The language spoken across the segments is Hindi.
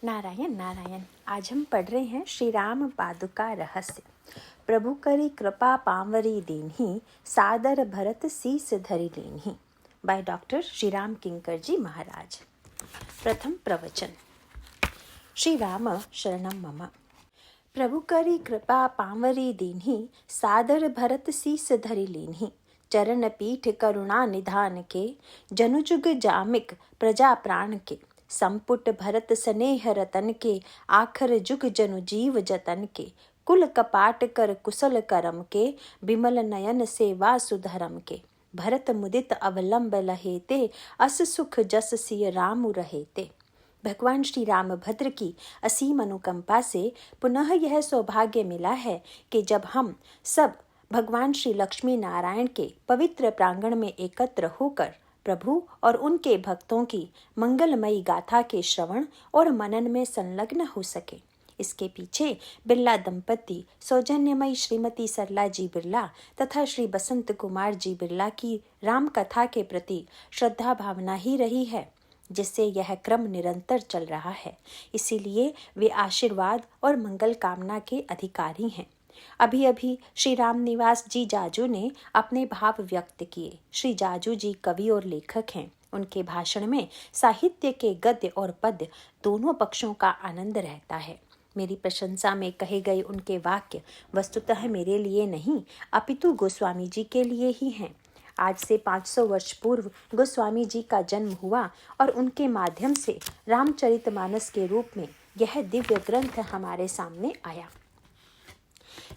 नारायण नारायण। आज हम पढ़ रहे हैं श्री राम पादुका रहस्य। प्रभु करी कृपा पांवरी दीन्ही, सादर भरत सीस धरि लीन्ही। बाय डॉक्टर श्री राम किंकर जी महाराज। प्रथम प्रवचन। श्री राम शरणम मम। प्रभु करी कृपा पांवरी दीन्ही, सादर भरत सीस धरि लीन्ही। चरण पीठ करुणा निधान के, जनुजुग जामिक प्रजा प्राण के। संपुट भरत स्नेह रतन के, आखर जुग जनु जीव जतन के। कुल कपाट कर कुशल करम के, बिमल नयन से वासुधरम के। भरत मुदित अवलंब लहेते, अस सुख जस सिय रामु रहेते। भगवान श्री रामभद्र की असीम अनुकंपा से पुनः यह सौभाग्य मिला है कि जब हम सब भगवान श्री लक्ष्मी नारायण के पवित्र प्रांगण में एकत्र होकर प्रभु और उनके भक्तों की मंगलमयी गाथा के श्रवण और मनन में संलग्न हो सके। इसके पीछे बिरला दंपति सौजन्यमयी श्रीमती सरला जी बिरला तथा श्री बसंत कुमार जी बिरला की राम कथा के प्रति श्रद्धा भावना ही रही है, जिससे यह क्रम निरंतर चल रहा है। इसीलिए वे आशीर्वाद और मंगल कामना के अधिकारी हैं। अभी अभी श्री राम निवास जी जाजू ने अपने भाव व्यक्त किए। श्री जाजू जी कवि और लेखक हैं। उनके भाषण में साहित्य के गद्य और पद्य दोनों पक्षों का आनंद रहता है। मेरी प्रशंसा में कहे गए उनके वाक्य वस्तुतः मेरे लिए नहीं, अपितु गोस्वामी जी के लिए ही हैं। आज से 500 वर्ष पूर्व गोस्वामी जी का जन्म हुआ और उनके माध्यम से रामचरितमानस के रूप में यह दिव्य ग्रंथ हमारे सामने आया।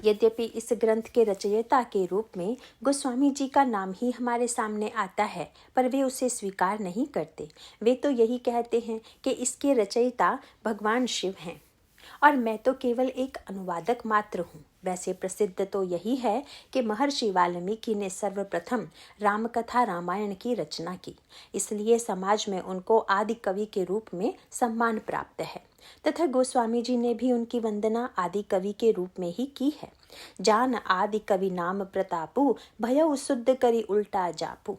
यद्यपि इस ग्रंथ के रचयिता के रूप में गोस्वामी जी का नाम ही हमारे सामने आता है, पर वे उसे स्वीकार नहीं करते। वे तो यही कहते हैं कि इसके रचयिता भगवान शिव हैं और मैं तो केवल एक अनुवादक मात्र हूँ। वैसे प्रसिद्ध तो यही है कि महर्षि वाल्मीकि ने सर्वप्रथम रामकथा रामायण की रचना की, इसलिए समाज में उनको आदि कवि के रूप में सम्मान प्राप्त है तथा गोस्वामी जी ने भी उनकी वंदना आदि कवि के रूप में ही की है। जान आदि कवि नाम प्रतापु, भयउ शुद्ध करी उल्टा जापू।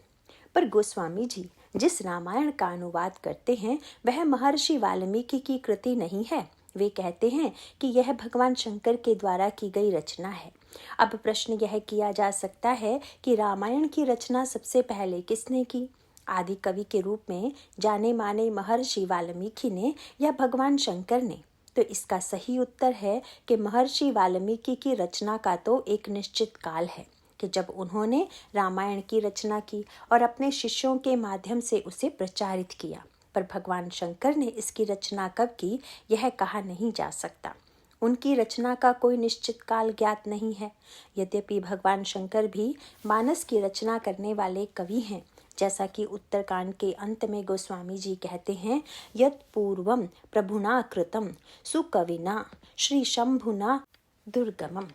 पर गोस्वामी जी जिस रामायण का अनुवाद करते हैं वह महर्षि वाल्मीकि की कृति नहीं है। वे कहते हैं कि यह भगवान शंकर के द्वारा की गई रचना है। अब प्रश्न यह किया जा सकता है कि रामायण की रचना सबसे पहले किसने की? आदि कवि के रूप में जाने माने महर्षि वाल्मीकि ने या भगवान शंकर ने? तो इसका सही उत्तर है कि महर्षि वाल्मीकि की रचना का तो एक निश्चित काल है कि जब उन्होंने रामायण की रचना की और अपने शिष्यों के माध्यम से उसे प्रचारित किया। पर भगवान शंकर ने इसकी रचना कब की यह कहा नहीं जा सकता। उनकी रचना का कोई निश्चित काल ज्ञात नहीं है। यद्यपि भगवान शंकर भी मानस की रचना करने वाले कवि हैं, जैसा कि उत्तरकांड के अंत में गोस्वामी जी कहते हैं, यत् पूर्वम प्रभुना कृतम सुकविना श्री शंभुना दुर्गमम।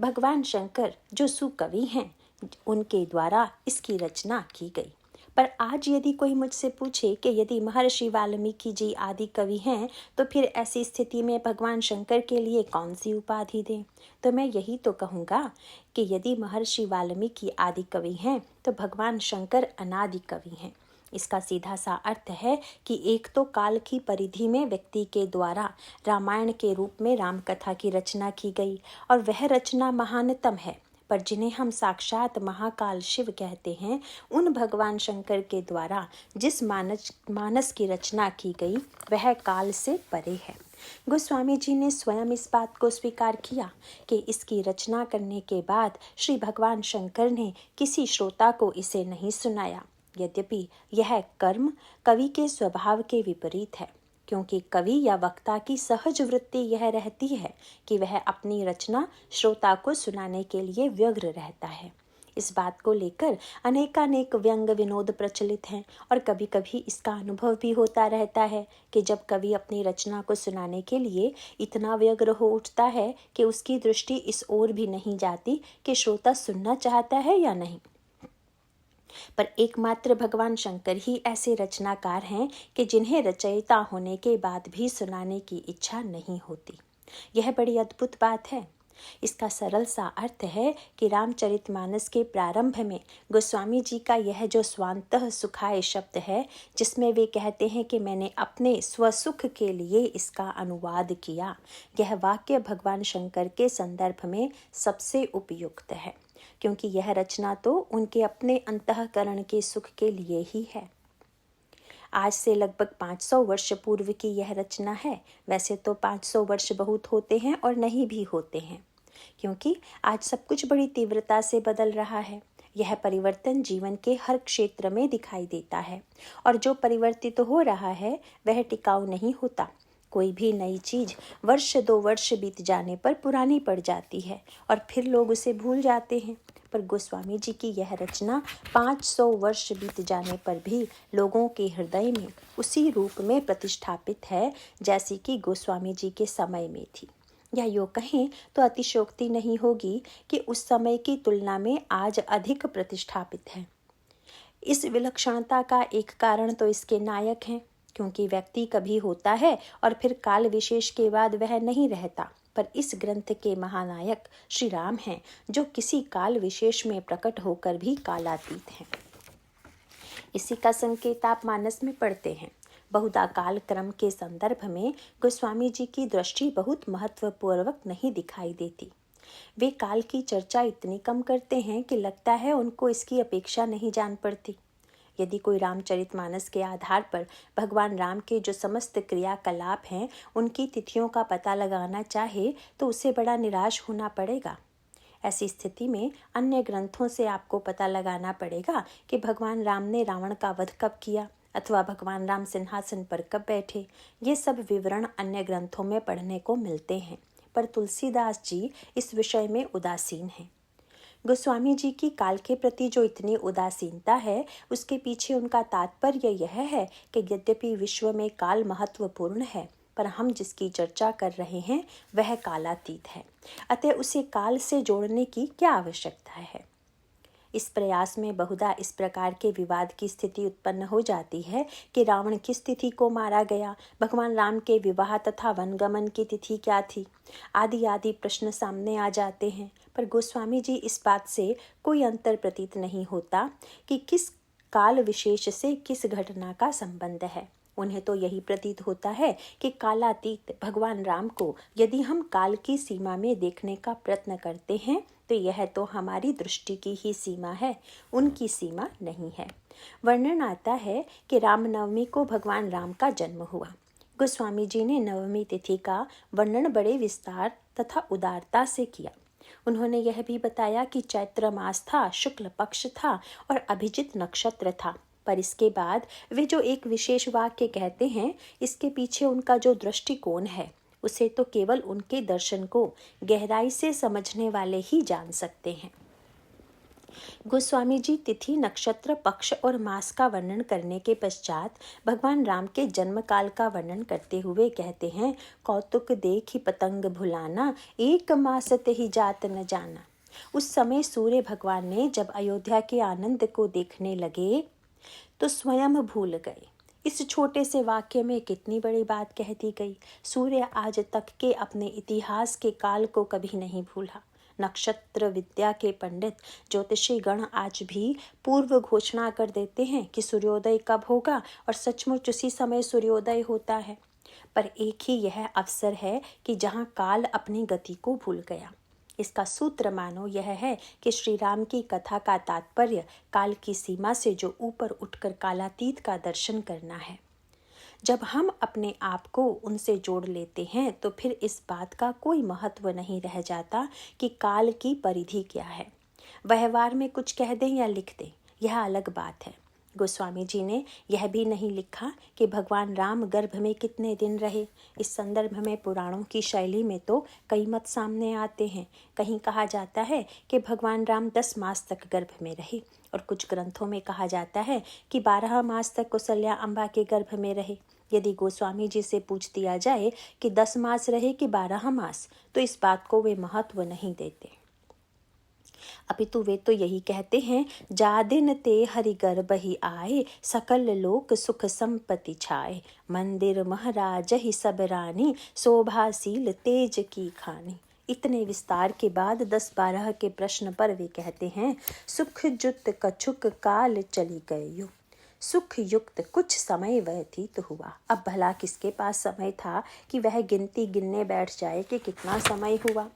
भगवान शंकर जो सुकवि हैं, उनके द्वारा इसकी रचना की गई। पर आज यदि कोई मुझसे पूछे कि यदि महर्षि वाल्मीकि जी आदि कवि हैं तो फिर ऐसी स्थिति में भगवान शंकर के लिए कौन सी उपाधि दें, तो मैं यही तो कहूँगा कि यदि महर्षि वाल्मीकि आदि कवि हैं तो भगवान शंकर अनादि कवि हैं। इसका सीधा सा अर्थ है कि एक तो काल की परिधि में व्यक्ति के द्वारा रामायण के रूप में रामकथा की रचना की गई और वह रचना महानतम है, पर जिन्हें हम साक्षात महाकाल शिव कहते हैं, उन भगवान शंकर के द्वारा जिस मानस की रचना की गई वह काल से परे है। गोस्वामी जी ने स्वयं इस बात को स्वीकार किया कि इसकी रचना करने के बाद श्री भगवान शंकर ने किसी श्रोता को इसे नहीं सुनाया। यद्यपि यह कर्म कवि के स्वभाव के विपरीत है, क्योंकि कवि या वक्ता की सहज वृत्ति यह रहती है कि वह अपनी रचना श्रोता को सुनाने के लिए व्यग्र रहता है। इस बात को लेकर अनेकानेक व्यंग विनोद प्रचलित हैं और कभी कभी इसका अनुभव भी होता रहता है कि जब कवि अपनी रचना को सुनाने के लिए इतना व्यग्र हो उठता है कि उसकी दृष्टि इस ओर भी नहीं जाती कि श्रोता सुनना चाहता है या नहीं। पर एकमात्र भगवान शंकर ही ऐसे रचनाकार हैं कि जिन्हें रचयिता होने के बाद भी सुनाने की इच्छा नहीं होती। यह बड़ी अद्भुत बात है। इसका सरल सा अर्थ है कि रामचरितमानस के प्रारंभ में गोस्वामी जी का यह जो स्वांतः सुखाय शब्द है, जिसमें वे कहते हैं कि मैंने अपने स्वसुख के लिए इसका अनुवाद किया, यह वाक्य भगवान शंकर के संदर्भ में सबसे उपयुक्त है, क्योंकि यह रचना तो उनके अपने अंतःकरण के सुख के लिए ही है। आज से लगभग 500 वर्ष पूर्व की यह रचना है। वैसे तो 500 वर्ष बहुत होते हैं और नहीं भी होते हैं, क्योंकि आज सब कुछ बड़ी तीव्रता से बदल रहा है। यह परिवर्तन जीवन के हर क्षेत्र में दिखाई देता है, और जो परिवर्तित हो रहा है वह टिकाऊ नहीं होता। कोई भी नई चीज वर्ष 2 वर्ष बीत जाने पर पुरानी पड़ जाती है और फिर लोग उसे भूल जाते हैं। पर गोस्वामी जी की यह रचना 500 वर्ष बीत जाने पर भी लोगों के हृदय में उसी रूप में प्रतिष्ठापित है जैसी कि गोस्वामी जी के समय में थी। या यूँ कहें तो अतिशयोक्ति नहीं होगी कि उस समय की तुलना में आज अधिक प्रतिष्ठापित है। इस विलक्षणता का एक कारण तो इसके नायक हैं, क्योंकि व्यक्ति कभी होता है और फिर काल विशेष के बाद वह नहीं रहता। पर इस ग्रंथ के महानायक श्री राम हैं, जो किसी काल विशेष में प्रकट होकर भी कालातीत हैं। इसी का संकेत आप मानस में पढ़ते हैं। बहुधा काल क्रम के संदर्भ में गोस्वामी जी की दृष्टि बहुत महत्वपूर्वक नहीं दिखाई देती। वे काल की चर्चा इतनी कम करते हैं कि लगता है उनको इसकी अपेक्षा नहीं जान पड़ती। यदि कोई रामचरितमानस के आधार पर भगवान राम के जो समस्त क्रियाकलाप हैं उनकी तिथियों का पता लगाना चाहे तो उसे बड़ा निराश होना पड़ेगा। ऐसी स्थिति में अन्य ग्रंथों से आपको पता लगाना पड़ेगा कि भगवान राम ने रावण का वध कब किया अथवा भगवान राम सिंहासन पर कब बैठे। ये सब विवरण अन्य ग्रंथों में पढ़ने को मिलते हैं, पर तुलसीदास जी इस विषय में उदासीन हैं। गोस्वामी जी की काल के प्रति जो इतनी उदासीनता है, उसके पीछे उनका तात्पर्य यह है कि यद्यपि विश्व में काल महत्वपूर्ण है, पर हम जिसकी चर्चा कर रहे हैं वह कालातीत है। अतः उसे काल से जोड़ने की क्या आवश्यकता है। इस प्रयास में बहुधा इस प्रकार के विवाद की स्थिति उत्पन्न हो जाती है कि रावण किस तिथि को मारा गया, भगवान राम के विवाह तथा वनगमन की तिथि क्या थी, आदि आदि प्रश्न सामने आ जाते हैं। पर गोस्वामी जी इस बात से कोई अंतर प्रतीत नहीं होता कि किस काल विशेष से किस घटना का संबंध है। उन्हें तो यही प्रतीत होता है कि कालातीत भगवान राम को यदि हम काल की सीमा में देखने का प्रयत्न करते हैं तो यह तो हमारी दृष्टि की ही सीमा है, उनकी सीमा नहीं है। वर्णन आता है कि रामनवमी को भगवान राम का जन्म हुआ। गोस्वामी जी ने नवमी तिथि का वर्णन बड़े विस्तार तथा उदारता से किया। उन्होंने यह भी बताया कि चैत्र मास था, शुक्ल पक्ष था और अभिजित नक्षत्र था। पर इसके बाद वे जो एक विशेष वाक्य कहते हैं, इसके पीछे उनका जो दृष्टिकोण है उसे तो केवल उनके दर्शन को गहराई से समझने वाले ही जान सकते हैं। गोस्वामी जी तिथि, नक्षत्र, पक्ष और मास का वर्णन करने के पश्चात भगवान राम के जन्म काल का वर्णन करते हुए कहते हैं, कौतुक देखी पतंग भुलाना, एक मासत ही जात न जाना। उस समय सूर्य भगवान ने जब अयोध्या के आनंद को देखने लगे तो स्वयं भूल गए। इस छोटे से वाक्य में कितनी बड़ी बात कह दी गई। सूर्य आज तक के अपने इतिहास के काल को कभी नहीं भूला। नक्षत्र विद्या के पंडित ज्योतिषी गण आज भी पूर्व घोषणा कर देते हैं कि सूर्योदय कब होगा, और सचमुच उसी समय सूर्योदय होता है। पर एक ही यह अवसर है कि जहाँ काल अपनी गति को भूल गया। इसका सूत्र मानो यह है कि श्री राम की कथा का तात्पर्य काल की सीमा से जो ऊपर उठकर कालातीत का दर्शन करना है। जब हम अपने आप को उनसे जोड़ लेते हैं तो फिर इस बात का कोई महत्व नहीं रह जाता कि काल की परिधि क्या है। व्यवहार में कुछ कह दें या लिख दें, यह अलग बात है। गोस्वामी जी ने यह भी नहीं लिखा कि भगवान राम गर्भ में कितने दिन रहे। इस संदर्भ में पुराणों की शैली में तो कई मत सामने आते हैं। कहीं कहा जाता है कि भगवान राम 10 मास तक गर्भ में रहे, और कुछ ग्रंथों में कहा जाता है कि 12 मास तक कौसल्या अम्बा के गर्भ में रहे। यदि गोस्वामी जी से पूछ दिया जाए कि 10 मास रहे कि 12 मास, तो इस बात को वे महत्व नहीं देते। अपितु वे तो यही कहते हैं, जादिन ते हरि गर्भ ही आए, सकल लोक सुख संपत्ति छाए, मंदिर महाराज ही सब रानी, शोभाशील तेज की खानी। इतने विस्तार के बाद 10-12 के प्रश्न पर वे कहते हैं, सुख जुत कछुक काल चली गए यू। सुख युक्त कुछ समय व्यतीत हुआ। अब भला किसके पास समय था कि वह गिनती गिनने बैठ जाए कि कितना समय हुआ।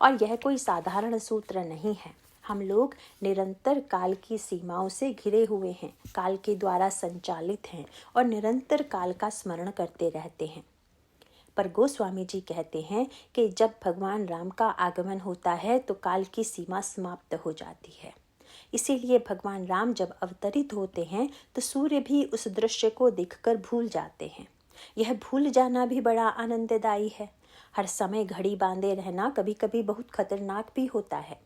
और यह कोई साधारण सूत्र नहीं है। हम लोग निरंतर काल की सीमाओं से घिरे हुए हैं, काल के द्वारा संचालित हैं और निरंतर काल का स्मरण करते रहते हैं। पर गोस्वामी जी कहते हैं कि जब भगवान राम का आगमन होता है तो काल की सीमा समाप्त हो जाती है। इसीलिए भगवान राम जब अवतरित होते हैं तो सूर्य भी उस दृश्य को देखकर भूल जाते हैं। यह भूल जाना भी बड़ा आनंददायी है। हर समय घड़ी बांधे रहना कभी कभी बहुत खतरनाक भी होता है।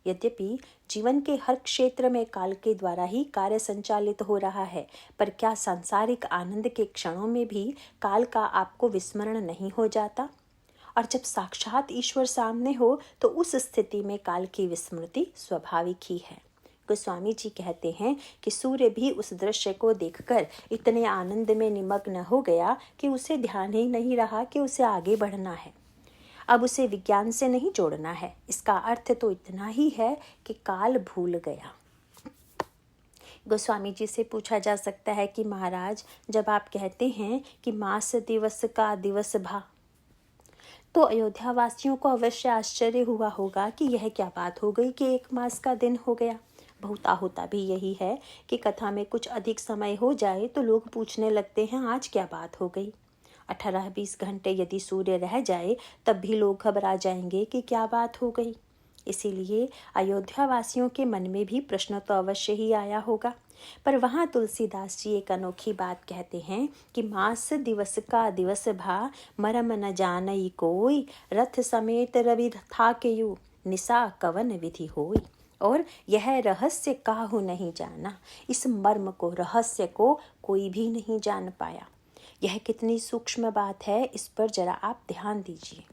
यद्यपि जीवन के हर क्षेत्र में काल के द्वारा ही कार्य संचालित हो रहा है, पर क्या सांसारिक आनंद के क्षणों में भी काल का आपको विस्मरण नहीं हो जाता? और जब साक्षात ईश्वर सामने हो तो उस स्थिति में काल की विस्मृति स्वाभाविक ही है। गोस्वामी जी कहते हैं कि सूर्य भी उस दृश्य को देखकर इतने आनंद में निमग्न हो गया कि उसे ध्यान ही नहीं रहा कि उसे आगे बढ़ना है। अब उसे विज्ञान से नहीं जोड़ना है। इसका अर्थ तो इतना ही है कि काल भूल गया। गोस्वामी जी से पूछा जा सकता है कि महाराज, जब आप कहते हैं कि मास दिवस का दिवस भा, तो अयोध्या वासियों को अवश्य आश्चर्य हुआ होगा कि यह क्या बात हो गई कि 1 मास का दिन हो गया। बहुता होता भी यही है कि कथा में कुछ अधिक समय हो जाए तो लोग पूछने लगते हैं, आज क्या बात हो गई। 18-20 घंटे यदि सूर्य रह जाए तब भी लोग घबरा जाएंगे कि क्या बात हो गई। इसीलिए अयोध्या वासियों के मन में भी प्रश्न तो अवश्य ही आया होगा। पर वहाँ तुलसीदास जी एक अनोखी बात कहते हैं कि मास दिवस का दिवस भा, मरम न जानई कोई, रथ समेत रवि था के यू, निशा कवन विधि होई। और यह रहस्य काहू नहीं जाना, इस मर्म को, रहस्य को कोई भी नहीं जान पाया। यह कितनी सूक्ष्म बात है, इस पर जरा आप ध्यान दीजिए।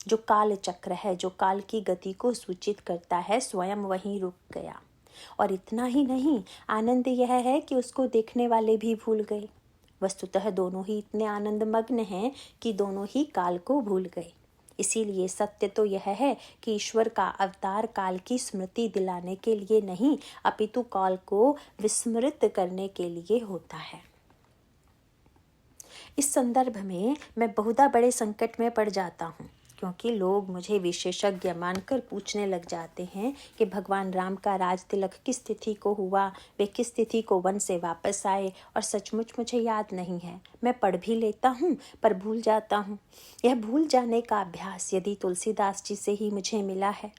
जो काल चक्र है, जो काल की गति को सूचित करता है, स्वयं वहीं रुक गया। और इतना ही नहीं, आनंद यह है कि उसको देखने वाले भी भूल गए। वस्तुतः दोनों ही इतने आनंद मग्न हैं कि दोनों ही काल को भूल गए। इसीलिए सत्य तो यह है कि ईश्वर का अवतार काल की स्मृति दिलाने के लिए नहीं, अपितु काल को विस्मृत करने के लिए होता है। इस संदर्भ में मैं बहुधा बड़े संकट में पड़ जाता हूँ, क्योंकि लोग मुझे विशेषज्ञ मानकर पूछने लग जाते हैं कि भगवान राम का राज तिलक किस तिथि को हुआ, वे किस तिथि को वन से वापस आए, और सचमुच मुझे याद नहीं है। मैं पढ़ भी लेता हूँ पर भूल जाता हूँ। यह भूल जाने का अभ्यास यदि तुलसीदास जी से ही मुझे मिला है,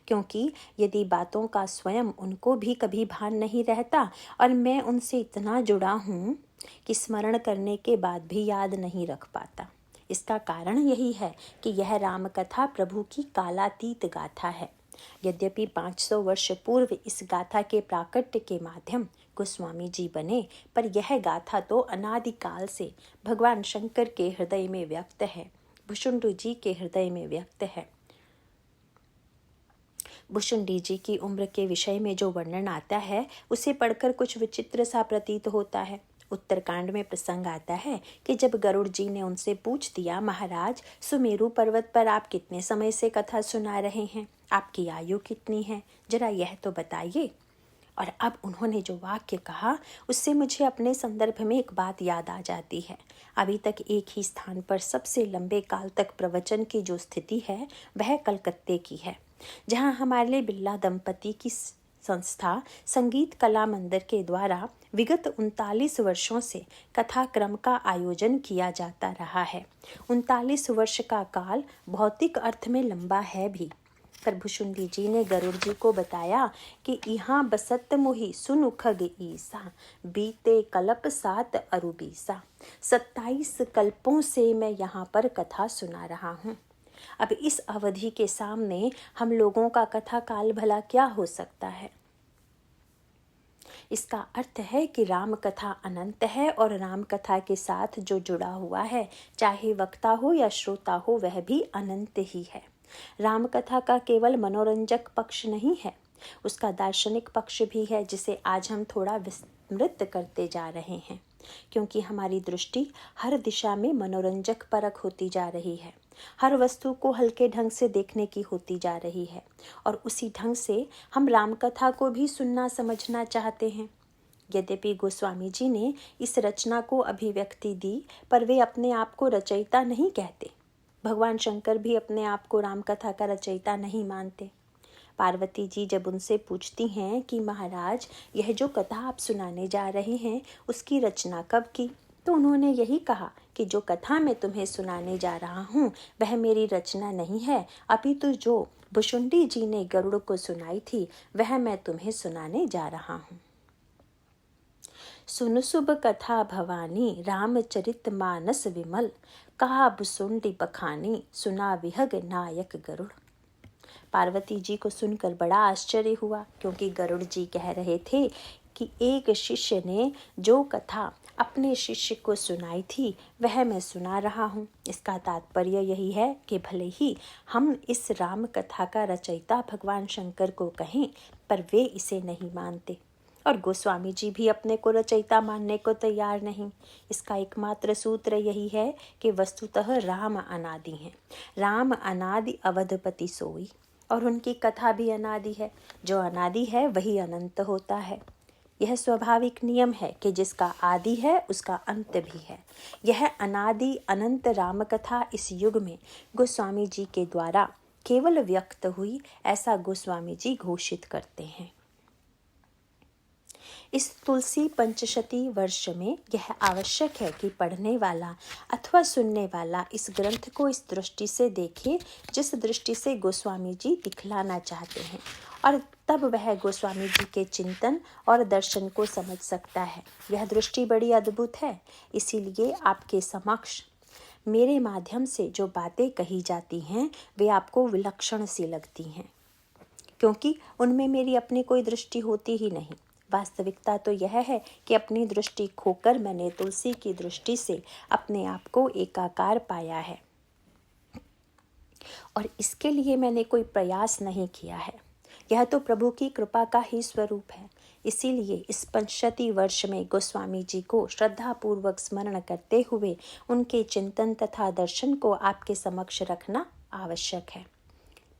क्योंकि यदि बातों का स्वयं उनको भी कभी भान नहीं रहता और मैं उनसे इतना जुड़ा हूँ कि स्मरण करने के बाद भी याद नहीं रख पाता। इसका कारण यही है कि यह राम कथा प्रभु की कालातीत गाथा है। यद्यपि 500 वर्ष पूर्व इस गाथा के प्राकट्य के माध्यम गोस्वामी जी बने, पर यह गाथा तो अनादिकाल से भगवान शंकर के हृदय में व्यक्त है, भुषुंडी जी के हृदय में व्यक्त है। भुषुंडी जी की उम्र के विषय में जो वर्णन आता है उसे पढ़कर कुछ विचित्र सा प्रतीत होता है। उत्तरकांड में प्रसंग आता है कि जब गरुड़ जी ने उनसे पूछ दिया, महाराज, सुमेरु पर्वत पर आप कितने समय से कथा सुना रहे हैं, आपकी आयु कितनी है, जरा यह तो बताइए। और अब उन्होंने जो वाक्य कहा उससे मुझे अपने संदर्भ में एक बात याद आ जाती है। अभी तक एक ही स्थान पर सबसे लंबे काल तक प्रवचन की जो स्थिति है वह कलकत्ते की है, जहां हमारे बिरला दंपति की संस्था संगीत कला मंदिर के द्वारा विगत 39 वर्षों से कथाक्रम का आयोजन किया जाता रहा है। 39 वर्ष का काल भौतिक अर्थ में लंबा है भी, पर भुषुंडी जी ने गरुड़ जी को बताया कि यहाँ बसत मोहि सुनुख ईसा, बीते कल्प 7 अरुबीसा, 27 कल्पों से मैं यहाँ पर कथा सुना रहा हूँ। अब इस अवधि के सामने हम लोगों का कथा काल भला क्या हो सकता है। इसका अर्थ है कि राम कथा अनंत है और राम कथा के साथ जो जुड़ा हुआ है, चाहे वक्ता हो या श्रोता हो, वह भी अनंत ही है। राम कथा का केवल मनोरंजक पक्ष नहीं है, उसका दार्शनिक पक्ष भी है, जिसे आज हम थोड़ा विस्मृत करते जा रहे हैं। क्योंकि हमारी दृष्टि हर दिशा में मनोरंजक परक होती जा रही है, हर वस्तु को हल्के ढंग से देखने की होती जा रही है, और उसी ढंग से हम रामकथा को भी सुनना समझना चाहते हैं। यद्यपि गोस्वामी जी ने इस रचना को अभिव्यक्ति दी, पर वे अपने आप को रचयिता नहीं कहते। भगवान शंकर भी अपने आप को रामकथा का रचयिता नहीं मानते। पार्वती जी जब उनसे पूछती हैं कि महाराज, यह जो कथा आप सुनाने जा रहे हैं उसकी रचना कब की, तो उन्होंने यही कहा कि जो कथा मैं तुम्हें सुनाने जा रहा हूँ वह मेरी रचना नहीं है, अपितु जो भुशुंडी जी ने गरुड़ को सुनाई थी वह मैं तुम्हें सुनाने जा रहा हूँ। सुन शुभ कथा भवानी, रामचरित मानस विमल, कहा भुसुंडी बखानी, सुना विहग नायक गरुड़। पार्वती जी को सुनकर बड़ा आश्चर्य हुआ, क्योंकि गरुड़ जी कह रहे थे कि एक शिष्य ने जो कथा अपने शिष्य को सुनाई थी वह मैं सुना रहा हूँ। इसका तात्पर्य यही है कि भले ही हम इस राम कथा का रचयिता भगवान शंकर को कहें, पर वे इसे नहीं मानते, और गोस्वामी जी भी अपने को रचयिता मानने को तैयार नहीं। इसका एकमात्र सूत्र यही है कि वस्तुतः राम अनादि हैं, राम अनादि अवधपति सोई, और उनकी कथा भी अनादि है। जो अनादि है वही अनंत होता है। यह स्वाभाविक नियम है कि जिसका आदि है उसका अंत भी है। यह अनादि अनंत राम कथा इस युग में गोस्वामी जी के द्वारा केवल व्यक्त हुई, ऐसा गोस्वामी जी घोषित करते हैं। इस तुलसी पंचशती वर्ष में यह आवश्यक है कि पढ़ने वाला अथवा सुनने वाला इस ग्रंथ को इस दृष्टि से देखे जिस दृष्टि से गोस्वामी जी दिखलाना चाहते हैं, और तब वह गोस्वामी जी के चिंतन और दर्शन को समझ सकता है। यह दृष्टि बड़ी अद्भुत है, इसीलिए आपके समक्ष मेरे माध्यम से जो बातें कही जाती हैं वे आपको विलक्षण सी लगती हैं, क्योंकि उनमें मेरी अपनी कोई दृष्टि होती ही नहीं। वास्तविकता तो यह है कि अपनी दृष्टि खोकर मैंने तुलसी की दृष्टि से अपने आप को एकाकार पाया है, और इसके लिए मैंने कोई प्रयास नहीं किया है। यह तो प्रभु की कृपा का ही स्वरूप है। इसीलिए इस पंचशती वर्ष में गोस्वामी जी को श्रद्धापूर्वक स्मरण करते हुए उनके चिंतन तथा दर्शन को आपके समक्ष रखना आवश्यक है।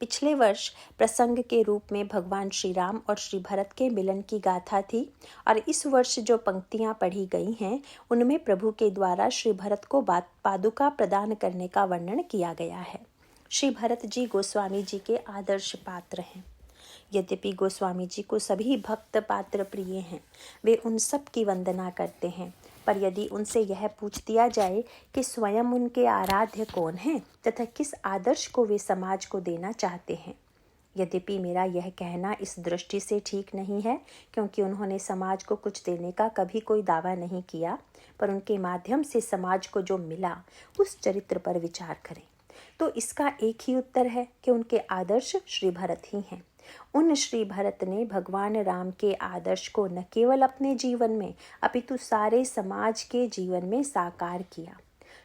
पिछले वर्ष प्रसंग के रूप में भगवान श्री राम और श्री भरत के मिलन की गाथा थी, और इस वर्ष जो पंक्तियां पढ़ी गई हैं उनमें प्रभु के द्वारा श्री भरत को पादुका प्रदान करने का वर्णन किया गया है। श्री भरत जी गोस्वामी जी के आदर्श पात्र हैं। यद्यपि गोस्वामी जी को सभी भक्त पात्र प्रिय हैं, वे उन सब की वंदना करते हैं, पर यदि उनसे यह पूछ दिया जाए कि स्वयं उनके आराध्य कौन हैं तथा किस आदर्श को वे समाज को देना चाहते हैं, यद्यपि मेरा यह कहना इस दृष्टि से ठीक नहीं है क्योंकि उन्होंने समाज को कुछ देने का कभी कोई दावा नहीं किया, पर उनके माध्यम से समाज को जो मिला उस चरित्र पर विचार करें, तो इसका एक ही उत्तर है कि उनके आदर्श श्री भरत ही हैं। उन श्री भरत ने भगवान राम के आदर्श को न केवल अपने जीवन में अपितु सारे समाज के जीवन में साकार किया।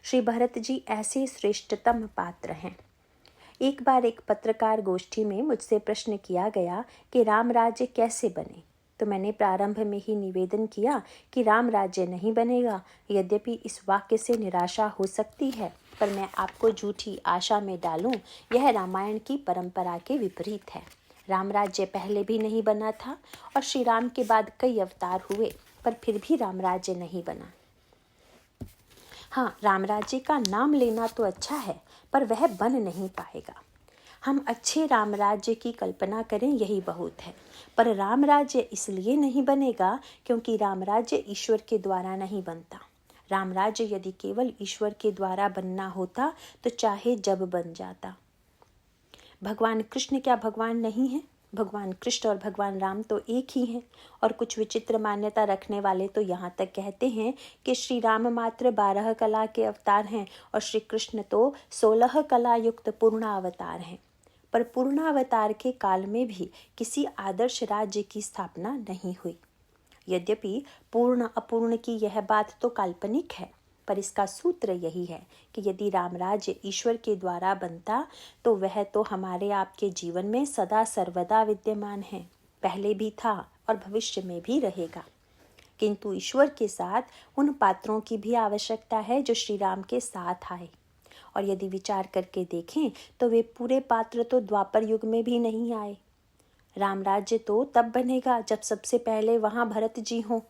श्री भरत जी ऐसे श्रेष्ठतम पात्र हैं। एक बार एक पत्रकार गोष्ठी में मुझसे प्रश्न किया गया कि राम राज्य कैसे बने, तो मैंने प्रारंभ में ही निवेदन किया कि राम राज्य नहीं बनेगा। यद्यपि इस वाक्य से निराशा हो सकती है, पर मैं आपको झूठी आशा में डालूं, यह रामायण की परंपरा के विपरीत है। राम राज्य पहले भी नहीं बना था, और श्री राम के बाद कई अवतार हुए, पर फिर भी राम राज्य नहीं बना। हाँ, राम राज्य का नाम लेना तो अच्छा है, पर वह बन नहीं पाएगा। हम अच्छे राम राज्य की कल्पना करें यही बहुत है, पर राम राज्य इसलिए नहीं बनेगा क्योंकि राम राज्य ईश्वर के द्वारा नहीं बनता। राम राज्य यदि केवल ईश्वर के द्वारा बनना होता तो चाहे जब बन जाता। भगवान कृष्ण क्या भगवान नहीं है? भगवान कृष्ण और भगवान राम तो एक ही हैं, और कुछ विचित्र मान्यता रखने वाले तो यहाँ तक कहते हैं कि श्री राम मात्र 12 कला के अवतार हैं और श्री कृष्ण तो 16 कला युक्त पूर्णावतार हैं। पर पूर्णावतार के काल में भी किसी आदर्श राज्य की स्थापना नहीं हुई। यद्यपि पूर्ण अपूर्ण की यह बात तो काल्पनिक है, पर इसका सूत्र यही है कि यदि राम राज्य ईश्वर के द्वारा बनता तो वह तो हमारे आपके जीवन में सदा सर्वदा विद्यमान है, पहले भी था और भविष्य में भी रहेगा। किंतु ईश्वर के साथ उन पात्रों की भी आवश्यकता है जो श्री राम के साथ आए। और यदि विचार करके देखें तो वे पूरे पात्र तो द्वापर युग में भी नहीं आए। राम राज्य तो तब बनेगा जब सबसे पहले वहाँ भरत जी हों,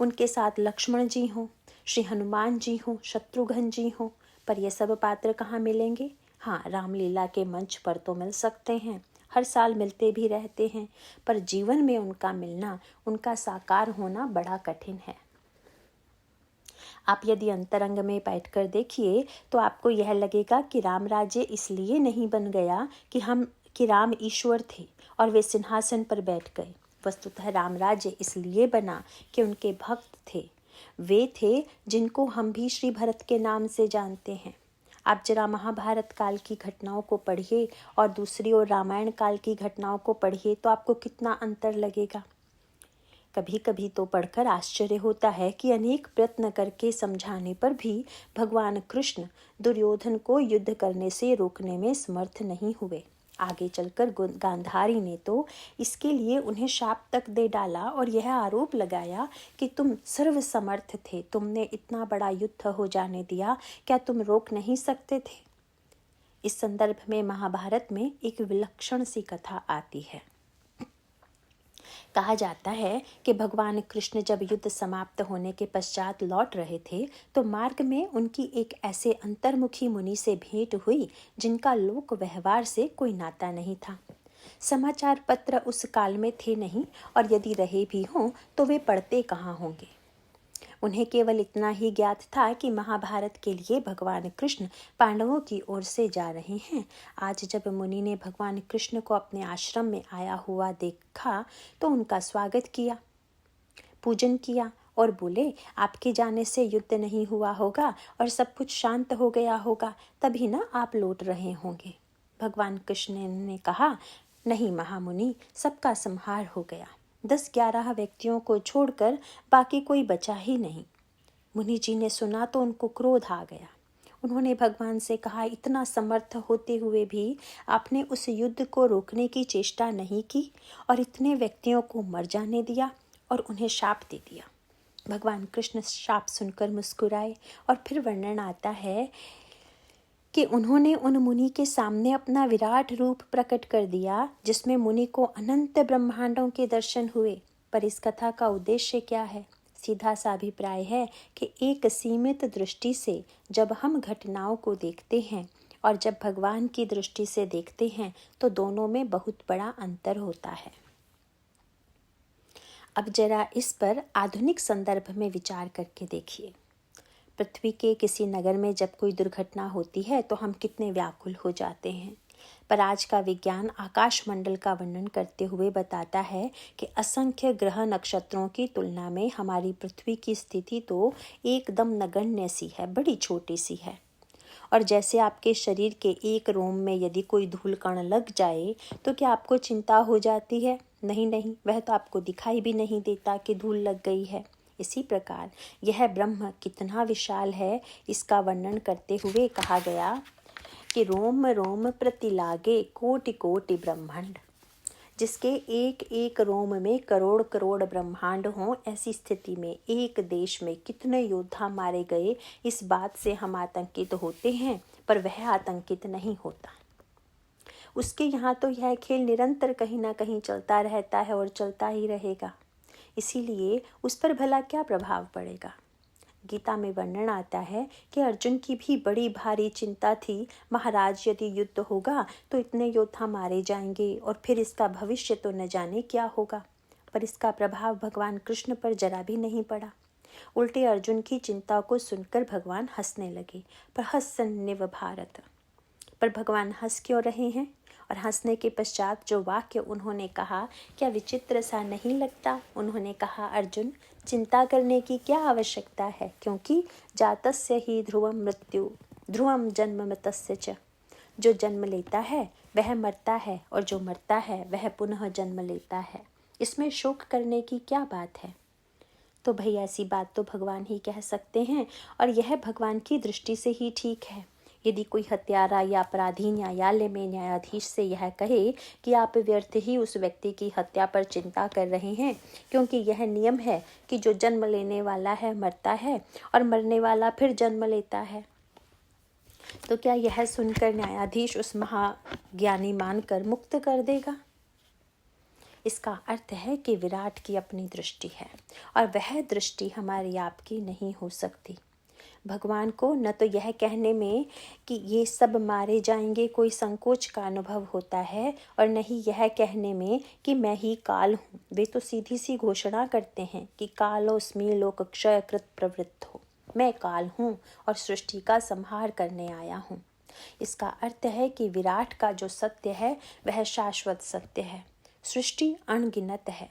उनके साथ लक्ष्मण जी हों, श्री हनुमान जी हों, शत्रुघ्न जी हों। पर ये सब पात्र कहाँ मिलेंगे? हाँ, रामलीला के मंच पर तो मिल सकते हैं, हर साल मिलते भी रहते हैं, पर जीवन में उनका मिलना, उनका साकार होना बड़ा कठिन है। आप यदि अंतरंग में बैठकर देखिए तो आपको यह लगेगा कि राम राज्य इसलिए नहीं बन गया कि राम ईश्वर थे और वे सिंहासन पर बैठ गए। वस्तुतः राम राज्य इसलिए बना कि उनके भक्त थे, वे थे जिनको हम भी श्री भरत के नाम से जानते हैं। आप जरा महाभारत काल की घटनाओं को पढ़िए और दूसरी ओर रामायण काल की घटनाओं को पढ़िए तो आपको कितना अंतर लगेगा। कभी कभी तो पढ़कर आश्चर्य होता है कि अनेक प्रयत्न करके समझाने पर भी भगवान कृष्ण दुर्योधन को युद्ध करने से रोकने में समर्थ नहीं हुए। आगे चलकर गांधारी ने तो इसके लिए उन्हें शाप तक दे डाला और यह आरोप लगाया कि तुम सर्वसमर्थ थे, तुमने इतना बड़ा युद्ध हो जाने दिया, क्या तुम रोक नहीं सकते थे? इस संदर्भ में महाभारत में एक विलक्षण सी कथा आती है। कहा जाता है कि भगवान कृष्ण जब युद्ध समाप्त होने के पश्चात लौट रहे थे तो मार्ग में उनकी एक ऐसे अंतर्मुखी मुनि से भेंट हुई जिनका लोक व्यवहार से कोई नाता नहीं था। समाचार पत्र उस काल में थे नहीं और यदि रहे भी हों तो वे पढ़ते कहाँ होंगे। उन्हें केवल इतना ही ज्ञात था कि महाभारत के लिए भगवान कृष्ण पांडवों की ओर से जा रहे हैं। आज जब मुनि ने भगवान कृष्ण को अपने आश्रम में आया हुआ देखा तो उनका स्वागत किया, पूजन किया और बोले, आपके जाने से युद्ध नहीं हुआ होगा और सब कुछ शांत हो गया होगा, तभी ना आप लौट रहे होंगे। भगवान कृष्ण ने कहा, नहीं महामुनि, सबका संहार हो गया, 10-11 व्यक्तियों को छोड़कर बाकी कोई बचा ही नहीं। मुनि जी ने सुना तो उनको क्रोध आ गया। उन्होंने भगवान से कहा, इतना समर्थ होते हुए भी आपने उस युद्ध को रोकने की चेष्टा नहीं की और इतने व्यक्तियों को मर जाने दिया और उन्हें शाप दे दिया। भगवान कृष्ण शाप सुनकर मुस्कुराए और फिर वर्णन आता है कि उन्होंने उन मुनि के सामने अपना विराट रूप प्रकट कर दिया जिसमें मुनि को अनंत ब्रह्मांडों के दर्शन हुए। पर इस कथा का उद्देश्य क्या है? सीधा सा अभिप्राय है कि एक सीमित दृष्टि से जब हम घटनाओं को देखते हैं और जब भगवान की दृष्टि से देखते हैं तो दोनों में बहुत बड़ा अंतर होता है। अब जरा इस पर आधुनिक संदर्भ में विचार करके देखिए। पृथ्वी के किसी नगर में जब कोई दुर्घटना होती है तो हम कितने व्याकुल हो जाते हैं, पर आज का विज्ञान आकाश मंडल का वर्णन करते हुए बताता है कि असंख्य ग्रह नक्षत्रों की तुलना में हमारी पृथ्वी की स्थिति तो एकदम नगण्य सी है, बड़ी छोटी सी है। और जैसे आपके शरीर के एक रोम में यदि कोई धूल कण लग जाए तो क्या आपको चिंता हो जाती है? नहीं, वह तो आपको दिखाई भी नहीं देता कि धूल लग गई है। इसी प्रकार यह ब्रह्म कितना विशाल है, इसका वर्णन करते हुए कहा गया कि रोम रोम प्रति लागे कोटि कोटि ब्रह्मांड। जिसके एक एक रोम में करोड़ करोड़ ब्रह्मांड हों, ऐसी स्थिति में एक देश में कितने योद्धा मारे गए, इस बात से हम आतंकित होते हैं, पर वह आतंकित नहीं होता। उसके यहाँ तो यह खेल निरंतर कहीं ना कहीं चलता रहता है और चलता ही रहेगा। इसीलिए उस पर भला क्या प्रभाव पड़ेगा? गीता में वर्णन आता है कि अर्जुन की भी बड़ी भारी चिंता थी, महाराज यदि युद्ध होगा तो इतने योद्धा मारे जाएंगे और फिर इसका भविष्य तो न जाने क्या होगा। पर इसका प्रभाव भगवान कृष्ण पर जरा भी नहीं पड़ा। उल्टे अर्जुन की चिंता को सुनकर भगवान हंसने लगे। पर हंसन्निव भारत, पर भगवान हंस क्यों रहे हैं? और हंसने के पश्चात जो वाक्य उन्होंने कहा, क्या विचित्र सा नहीं लगता? उन्होंने कहा, अर्जुन, चिंता करने की क्या आवश्यकता है, क्योंकि जातस्य ही ध्रुवम मृत्यु ध्रुवम जन्म मृतस्य च। जो जन्म लेता है वह मरता है और जो मरता है वह पुनः जन्म लेता है। इसमें शोक करने की क्या बात है? तो भाई ऐसी बात तो भगवान ही कह सकते हैं और यह भगवान की दृष्टि से ही ठीक है। यदि कोई हत्यारा या अपराधी न्यायालय में न्यायाधीश से यह कहे कि आप व्यर्थ ही उस व्यक्ति की हत्या पर चिंता कर रहे हैं, क्योंकि यह नियम है कि जो जन्म लेने वाला है मरता है और मरने वाला फिर जन्म लेता है, तो क्या यह सुनकर न्यायाधीश उस महाज्ञानी मानकर मुक्त कर देगा? इसका अर्थ है कि विराट की अपनी दृष्टि है और वह दृष्टि हमारी आपकी नहीं हो सकती। भगवान को न तो यह कहने में कि ये सब मारे जाएंगे कोई संकोच का अनुभव होता है और न ही यह कहने में कि मैं ही काल हूँ। वे तो सीधी सी घोषणा करते हैं कि कालोस्मि लोक क्षय कृत प्रवृत्त हो, मैं काल हूँ और सृष्टि का संहार करने आया हूँ। इसका अर्थ है कि विराट का जो सत्य है वह शाश्वत सत्य है, सृष्टि अनगिनत है।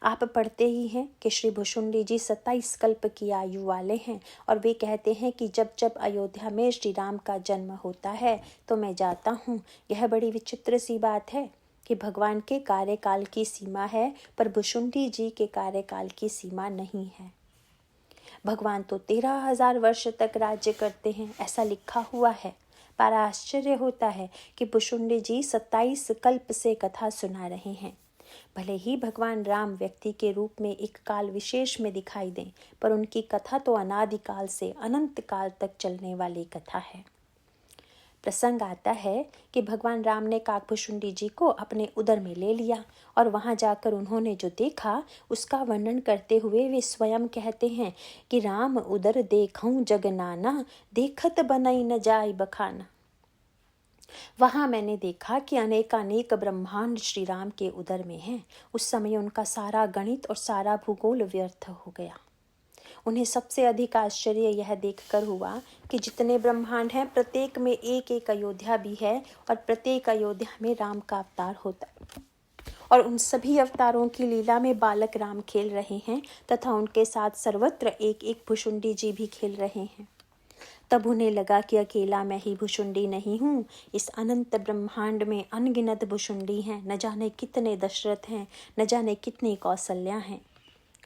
आप पढ़ते ही हैं कि श्री भुशुंडी जी 27 कल्प की आयु वाले हैं और वे कहते हैं कि जब जब अयोध्या में श्री राम का जन्म होता है तो मैं जाता हूँ। यह बड़ी विचित्र सी बात है कि भगवान के कार्यकाल की सीमा है पर भुशुंडी जी के कार्यकाल की सीमा नहीं है। भगवान तो 13,000 वर्ष तक राज्य करते हैं, ऐसा लिखा हुआ है। पर आश्चर्य होता है कि भुशुंडी जी 27 कल्प से कथा सुना रहे हैं। भले ही भगवान राम व्यक्ति के रूप में एक काल विशेष में दिखाई दें, पर उनकी कथा तो अनादिकाल से अनंत काल तक चलने वाली कथा है। प्रसंग आता है कि भगवान राम ने काकभुशुंडी जी को अपने उदर में ले लिया और वहां जाकर उन्होंने जो देखा उसका वर्णन करते हुए वे स्वयं कहते हैं कि राम उदर देखऊं जग नाना, देखत बनई न जाय बखाना। वहां मैंने देखा कि अनेकानेक ब्रह्मांड श्री राम के उदर में हैं। उस समय उनका सारा गणित और सारा भूगोल व्यर्थ हो गया। उन्हें सबसे अधिक आश्चर्य यह देखकर हुआ कि जितने ब्रह्मांड हैं प्रत्येक में एक एक अयोध्या भी है और प्रत्येक अयोध्या में राम का अवतार होता है और उन सभी अवतारों की लीला में बालक राम खेल रहे हैं तथा उनके साथ सर्वत्र एक एक भुशुंडी जी भी खेल रहे हैं। तब उन्हें लगा कि अकेला मैं ही भुशुंडी नहीं हूँ, इस अनंत ब्रह्मांड में अनगिनत भुशुंडी हैं, न जाने कितने दशरथ हैं, न जाने कितनी कौशल्या हैं।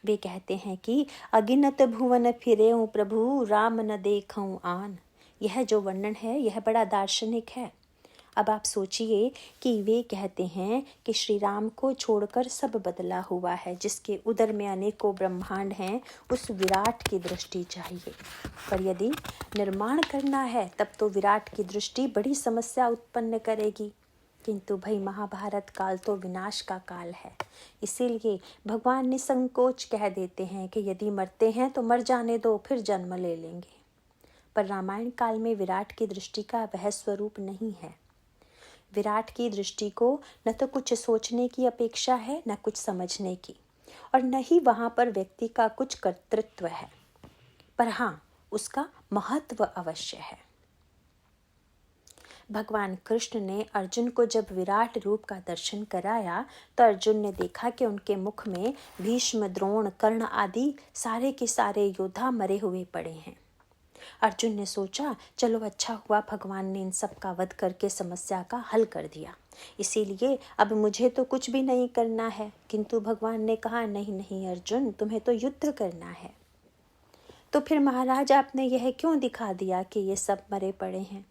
वे कहते हैं कि अगिनत भुवन फिरेऊं प्रभु, राम न देखऊं आन। यह जो वर्णन है यह बड़ा दार्शनिक है। अब आप सोचिए कि वे कहते हैं कि श्री राम को छोड़कर सब बदला हुआ है, जिसके उदर में अनेकों ब्रह्मांड हैं, उस विराट की दृष्टि चाहिए। पर यदि निर्माण करना है तब तो विराट की दृष्टि बड़ी समस्या उत्पन्न करेगी। किंतु भाई महाभारत काल तो विनाश का काल है, इसीलिए भगवान निसंकोच कह देते हैं कि यदि मरते हैं तो मर जाने दो, फिर जन्म ले लेंगे। पर रामायण काल में विराट की दृष्टि का वह स्वरूप नहीं है। विराट की दृष्टि को न तो कुछ सोचने की अपेक्षा है, न कुछ समझने की, और न ही वहां पर व्यक्ति का कुछ कर्तृत्व है, पर हाँ उसका महत्व अवश्य है। भगवान कृष्ण ने अर्जुन को जब विराट रूप का दर्शन कराया तो अर्जुन ने देखा कि उनके मुख में भीष्म, द्रोण, कर्ण आदि सारे के सारे योद्धा मरे हुए पड़े हैं। अर्जुन ने सोचा चलो अच्छा हुआ भगवान ने इन सब का वध करके समस्या का हल कर दिया, इसीलिए अब मुझे तो कुछ भी नहीं करना है। किंतु भगवान ने कहा नहीं नहीं अर्जुन, तुम्हें तो युद्ध करना है। तो फिर महाराज आपने यह क्यों दिखा दिया कि ये सब मरे पड़े हैं?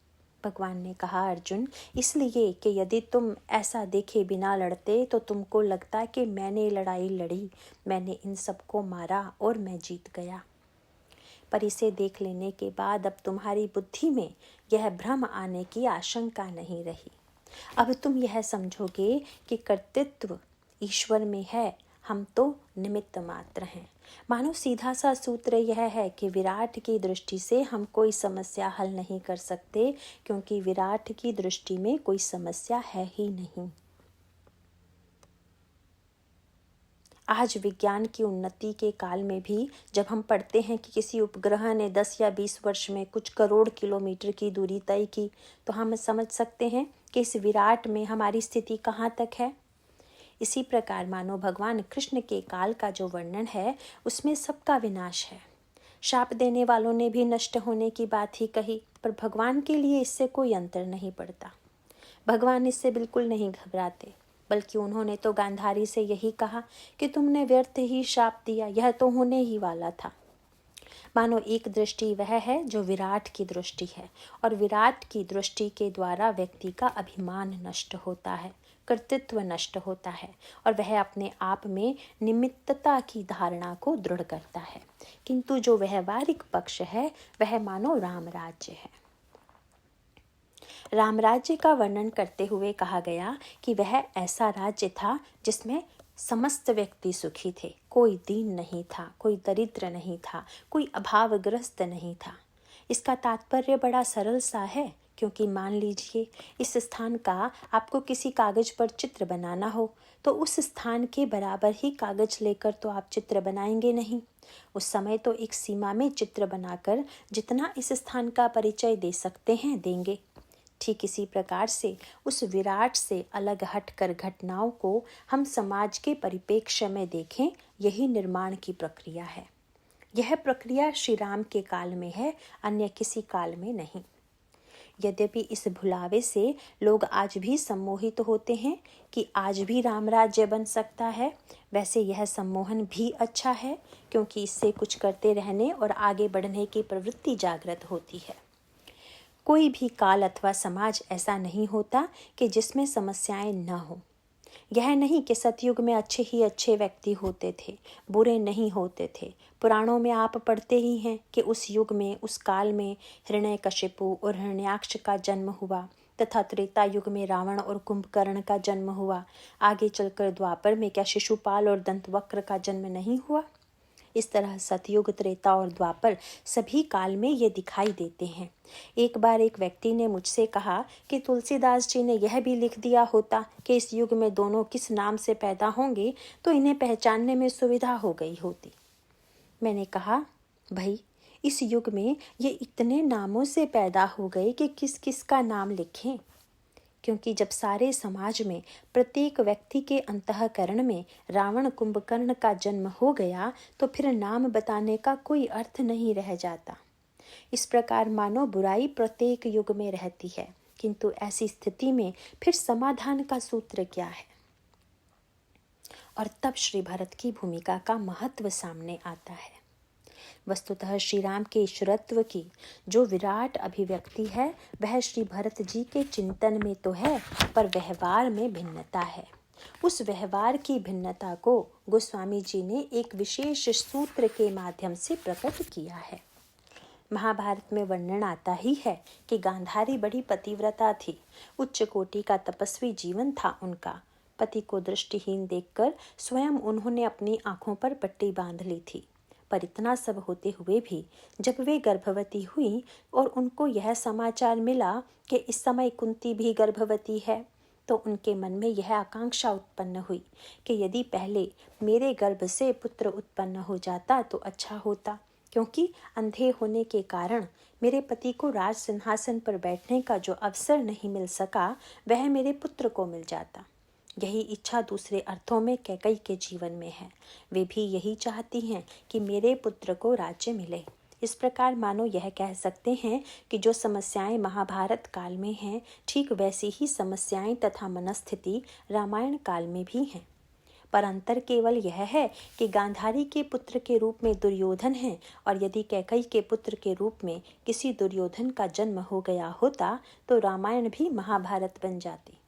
भगवान ने कहा अर्जुन, इसलिए कि यदि तुम ऐसा देखे बिना लड़ते तो तुमको लगता कि मैंने लड़ाई लड़ी, मैंने इन सबको मारा और मैं जीत गया। पर इसे देख लेने के बाद अब तुम्हारी बुद्धि में यह भ्रम आने की आशंका नहीं रही। अब तुम यह समझोगे कि कर्तृत्व ईश्वर में है, हम तो निमित्त मात्र हैं। मानो सीधा सा सूत्र यह है कि विराट की दृष्टि से हम कोई समस्या हल नहीं कर सकते, क्योंकि विराट की दृष्टि में कोई समस्या है ही नहीं। आज विज्ञान की उन्नति के काल में भी जब हम पढ़ते हैं कि किसी उपग्रह ने 10 या 20 वर्ष में कुछ करोड़ किलोमीटर की दूरी तय की, तो हम समझ सकते हैं कि इस विराट में हमारी स्थिति कहाँ तक है। इसी प्रकार मानो भगवान कृष्ण के काल का जो वर्णन है उसमें सबका विनाश है। शाप देने वालों ने भी नष्ट होने की बात ही कही, पर भगवान के लिए इससे कोई अंतर नहीं पड़ता। भगवान इससे बिल्कुल नहीं घबराते, बल्कि उन्होंने तो गांधारी से यही कहा कि तुमने व्यर्थ ही शाप दिया, यह तो होने ही वाला था। मानो एक दृष्टि वह है जो विराट की दृष्टि है, और विराट की दृष्टि के द्वारा व्यक्ति का अभिमान नष्ट होता है, कर्तृत्व नष्ट होता है, और वह अपने आप में निमित्तता की धारणा को दृढ़ करता है। किंतु जो व्यवहारिक पक्ष है वह मानो राम राज्य है। राम राज्य का वर्णन करते हुए कहा गया कि वह ऐसा राज्य था जिसमें समस्त व्यक्ति सुखी थे, कोई दीन नहीं था, कोई दरिद्र नहीं था, कोई अभावग्रस्त नहीं था। इसका तात्पर्य बड़ा सरल सा है, क्योंकि मान लीजिए इस स्थान का आपको किसी कागज पर चित्र बनाना हो तो उस स्थान के बराबर ही कागज लेकर तो आप चित्र बनाएंगे नहीं। उस समय तो एक सीमा में चित्र बनाकर जितना इस स्थान का परिचय दे सकते हैं देंगे। ठीक इसी प्रकार से उस विराट से अलग हटकर घटनाओं को हम समाज के परिप्रेक्ष्य में देखें, यही निर्माण की प्रक्रिया है। यह प्रक्रिया श्री राम के काल में है, अन्य किसी काल में नहीं। यद्यपि इस भुलावे से लोग आज भी सम्मोहित होते हैं कि आज भी राम राज्य बन सकता है, वैसे यह सम्मोहन भी अच्छा है, क्योंकि इससे कुछ करते रहने और आगे बढ़ने की प्रवृत्ति जागृत होती है। कोई भी काल अथवा समाज ऐसा नहीं होता कि जिसमें समस्याएं न हो। यह नहीं कि सतयुग में अच्छे ही अच्छे व्यक्ति होते थे, बुरे नहीं होते थे। पुराणों में आप पढ़ते ही हैं कि उस युग में, उस काल में हिरण्यकशिपु और हिरण्याक्ष का जन्म हुआ, तथा त्रेता युग में रावण और कुंभकर्ण का जन्म हुआ। आगे चलकर द्वापर में क्या शिशुपाल और दंतवक्र का जन्म नहीं हुआ? इस तरह सतयुग, त्रेता और द्वापर सभी काल में ये दिखाई देते हैं। एक बार एक व्यक्ति ने मुझसे कहा कि तुलसीदास जी ने यह भी लिख दिया होता कि इस युग में दोनों किस नाम से पैदा होंगे तो इन्हें पहचानने में सुविधा हो गई होती। मैंने कहा, भाई इस युग में ये इतने नामों से पैदा हो गए कि किस किस का नाम लिखें, क्योंकि जब सारे समाज में प्रत्येक व्यक्ति के अंतःकरण में रावण कुंभकर्ण का जन्म हो गया तो फिर नाम बताने का कोई अर्थ नहीं रह जाता। इस प्रकार मानो बुराई प्रत्येक युग में रहती है, किंतु ऐसी स्थिति में फिर समाधान का सूत्र क्या है? और तब श्री भरत की भूमिका का महत्व सामने आता है। वस्तुतः श्री राम के ईश्वरत्व की जो विराट अभिव्यक्ति है वह श्री भरत जी के चिंतन में तो है, पर व्यवहार में भिन्नता है। उस व्यवहार की भिन्नता को गोस्वामी जी ने एक विशेष सूत्र के माध्यम से प्रकट किया है। महाभारत में वर्णन आता ही है कि गांधारी बड़ी पतिव्रता थी, उच्च कोटि का तपस्वी जीवन था उनका। पति को दृष्टिहीन देखकर स्वयं उन्होंने अपनी आंखों पर पट्टी बांध ली थी। पर इतना सब होते हुए भी जब वे गर्भवती हुई और उनको यह समाचार मिला कि इस समय कुंती भी गर्भवती है, तो उनके मन में यह आकांक्षा उत्पन्न हुई कि यदि पहले मेरे गर्भ से पुत्र उत्पन्न हो जाता तो अच्छा होता, क्योंकि अंधे होने के कारण मेरे पति को राज सिंहासन पर बैठने का जो अवसर नहीं मिल सका वह मेरे पुत्र को मिल जाता। यही इच्छा दूसरे अर्थों में कैकई के जीवन में है। वे भी यही चाहती हैं कि मेरे पुत्र को राज्य मिले। इस प्रकार मानो यह कह सकते हैं कि जो समस्याएं महाभारत काल में हैं, ठीक वैसी ही समस्याएं तथा मनस्थिति रामायण काल में भी हैं। पर अंतर केवल यह है कि गांधारी के पुत्र के रूप में दुर्योधन है, और यदि कैकई के पुत्र के रूप में किसी दुर्योधन का जन्म हो गया होता तो रामायण भी महाभारत बन जाती।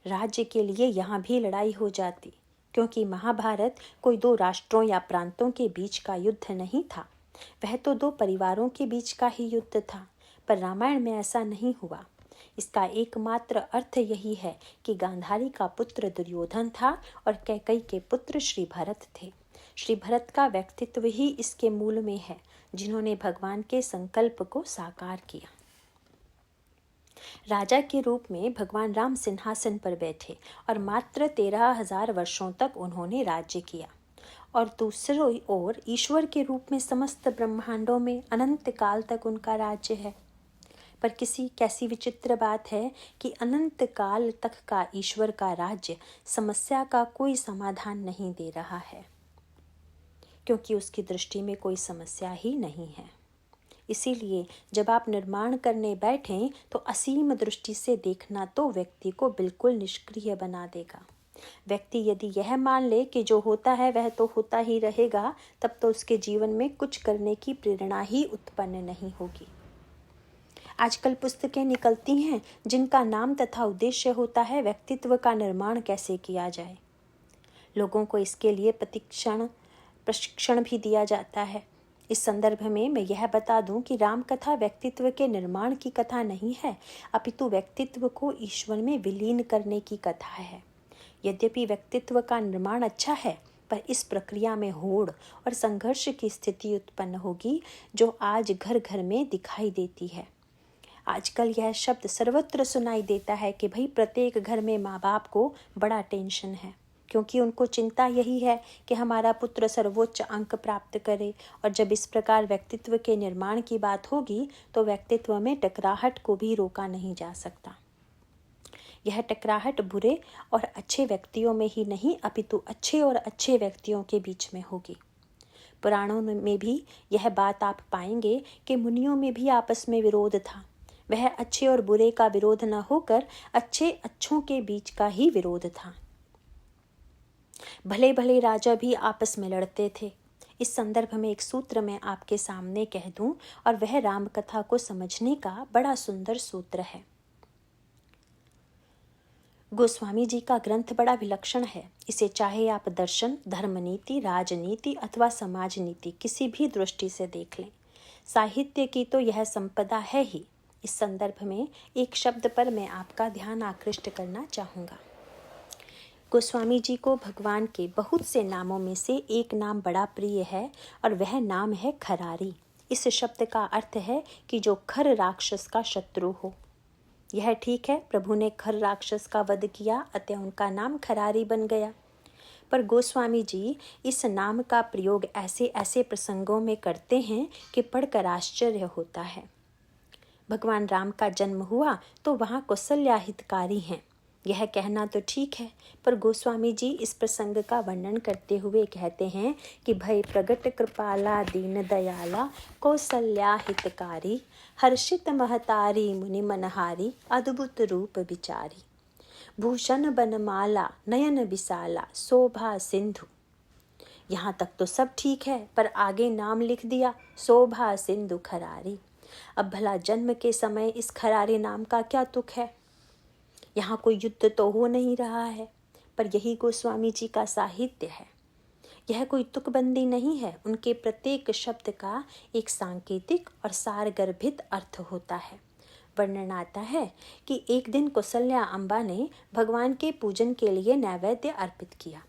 राज्य के लिए यहाँ भी लड़ाई हो जाती, क्योंकि महाभारत कोई दो राष्ट्रों या प्रांतों के बीच का युद्ध नहीं था, वह तो दो परिवारों के बीच का ही युद्ध था। पर रामायण में ऐसा नहीं हुआ। इसका एकमात्र अर्थ यही है कि गांधारी का पुत्र दुर्योधन था और कैकई के पुत्र श्री भरत थे। श्री भरत का व्यक्तित्व ही इसके मूल में है, जिन्होंने भगवान के संकल्प को साकार किया। राजा के रूप में भगवान राम सिंहासन पर बैठे और मात्र 13,000 वर्षों तक उन्होंने राज्य किया, और दूसरी ओर ईश्वर के रूप में समस्त ब्रह्मांडों में अनंत काल तक उनका राज्य है। पर कैसी विचित्र बात है कि अनंत काल तक का ईश्वर का राज्य समस्या का कोई समाधान नहीं दे रहा है, क्योंकि उसकी दृष्टि में कोई समस्या ही नहीं है। इसीलिए जब आप निर्माण करने बैठें तो असीम दृष्टि से देखना तो व्यक्ति को बिल्कुल निष्क्रिय बना देगा। व्यक्ति यदि यह मान ले कि जो होता है वह तो होता ही रहेगा, तब तो उसके जीवन में कुछ करने की प्रेरणा ही उत्पन्न नहीं होगी। आजकल पुस्तकें निकलती हैं जिनका नाम तथा उद्देश्य होता है व्यक्तित्व का निर्माण कैसे किया जाए। लोगों को इसके लिए प्रशिक्षण भी दिया जाता है। इस संदर्भ में मैं यह बता दूं कि राम कथा व्यक्तित्व के निर्माण की कथा नहीं है, अपितु व्यक्तित्व को ईश्वर में विलीन करने की कथा है। यद्यपि व्यक्तित्व का निर्माण अच्छा है, पर इस प्रक्रिया में होड़ और संघर्ष की स्थिति उत्पन्न होगी जो आज घर घर में दिखाई देती है। आजकल यह शब्द सर्वत्र सुनाई देता है कि भाई प्रत्येक घर में माँ बाप को बड़ा टेंशन है, क्योंकि उनको चिंता यही है कि हमारा पुत्र सर्वोच्च अंक प्राप्त करे। और जब इस प्रकार व्यक्तित्व के निर्माण की बात होगी तो व्यक्तित्व में टकराहट को भी रोका नहीं जा सकता। यह टकराहट बुरे और अच्छे व्यक्तियों में ही नहीं, अपितु अच्छे और अच्छे व्यक्तियों के बीच में होगी। पुराणों में भी यह बात आप पाएंगे कि मुनियों में भी आपस में विरोध था। वह अच्छे और बुरे का विरोध न होकर अच्छे अच्छों के बीच का ही विरोध था। भले भले राजा भी आपस में लड़ते थे। इस संदर्भ में एक सूत्र मैं आपके सामने कह दूं, और वह राम कथा को समझने का बड़ा सुंदर सूत्र है। गोस्वामी जी का ग्रंथ बड़ा विलक्षण है। इसे चाहे आप दर्शन, धर्मनीति, राजनीति अथवा समाज नीति किसी भी दृष्टि से देख लें, साहित्य की तो यह संपदा है ही। इस संदर्भ में एक शब्द पर मैं आपका ध्यान आकृष्ट करना चाहूँगा। गोस्वामी जी को भगवान के बहुत से नामों में से एक नाम बड़ा प्रिय है, और वह नाम है खरारी। इस शब्द का अर्थ है कि जो खर राक्षस का शत्रु हो। यह ठीक है, प्रभु ने खर राक्षस का वध किया, अतः उनका नाम खरारी बन गया। पर गोस्वामी जी इस नाम का प्रयोग ऐसे ऐसे प्रसंगों में करते हैं कि पढ़कर आश्चर्य होता है। भगवान राम का जन्म हुआ तो वहाँ कौशल्या हितकारी हैं, यह कहना तो ठीक है, पर गोस्वामी जी इस प्रसंग का वर्णन करते हुए कहते हैं कि भय प्रगट कृपाला दीन दयाला कौशल्या हितकारी हर्षित महतारी मुनि मनहारी अद्भुत रूप विचारी भूषण बनमाला नयन विशाला शोभा सिंधु। यहाँ तक तो सब ठीक है, पर आगे नाम लिख दिया शोभा सिंधु खरारी। अब भला जन्म के समय इस खरारी नाम का क्या तुक है। यहाँ कोई युद्ध तो हो नहीं रहा है, पर यही गोस्वामी जी का साहित्य है। यह कोई तुकबंदी नहीं है, उनके प्रत्येक शब्द का एक सांकेतिक और सारगर्भित अर्थ होता है। वर्णन आता है कि एक दिन कौशल्या अम्बा ने भगवान के पूजन के लिए नैवेद्य अर्पित किया।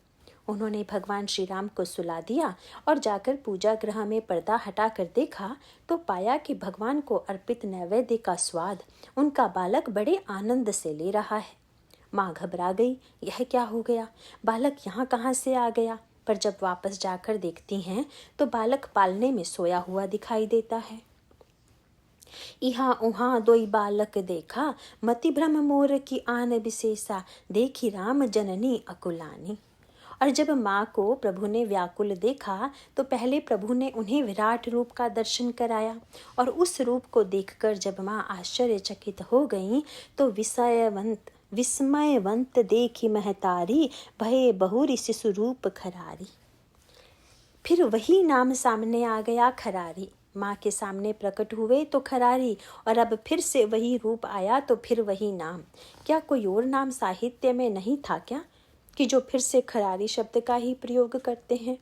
उन्होंने भगवान श्री राम को सुला दिया और जाकर पूजा गृह में पर्दा हटाकर देखा तो पाया कि भगवान को अर्पित नैवेद्य का स्वाद उनका बालक बड़े आनंद से ले रहा है। माँ घबरा गई, यह क्या हो गया, बालक यहाँ कहाँ से आ गया। पर जब वापस जाकर देखती हैं तो बालक पालने में सोया हुआ दिखाई देता है। इहाँ उहाँ दोई बालक देखा, मति भ्रम मोर की आन विशेषा, देखी राम जननी अकुलानी। और जब माँ को प्रभु ने व्याकुल देखा तो पहले प्रभु ने उन्हें विराट रूप का दर्शन कराया, और उस रूप को देखकर जब माँ आश्चर्यचकित हो गईं तो विस्मयवंत देखी महतारी, भये बहुरी शिशु रूप खरारी। फिर वही नाम सामने आ गया खरारी। माँ के सामने प्रकट हुए तो खरारी, और अब फिर से वही रूप आया तो फिर वही नाम। क्या कोई और नाम साहित्य में नहीं था क्या कि जो फिर से खरारी शब्द का ही प्रयोग करते हैं।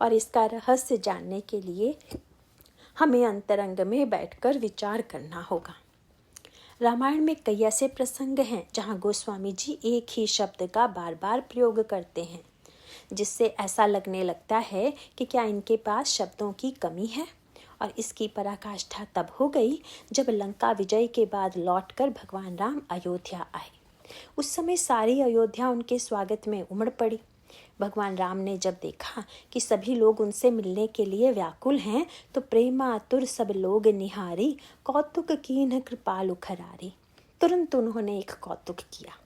और इसका रहस्य जानने के लिए हमें अंतरंग में बैठकर विचार करना होगा। रामायण में कई ऐसे प्रसंग हैं जहाँ गोस्वामी जी एक ही शब्द का बार बार प्रयोग करते हैं, जिससे ऐसा लगने लगता है कि क्या इनके पास शब्दों की कमी है। और इसकी पराकाष्ठा तब हो गई जब लंका विजय के बाद लौटकर भगवान राम अयोध्या आए। उस समय सारी अयोध्या उनके स्वागत में उमड़ पड़ी। भगवान राम ने जब देखा कि सभी लोग उनसे मिलने के लिए व्याकुल हैं तो प्रेमातुर सब लोग निहारी, कौतुक कीन्ह कृपालु खरारी। तुरंत उन्होंने एक कौतुक किया,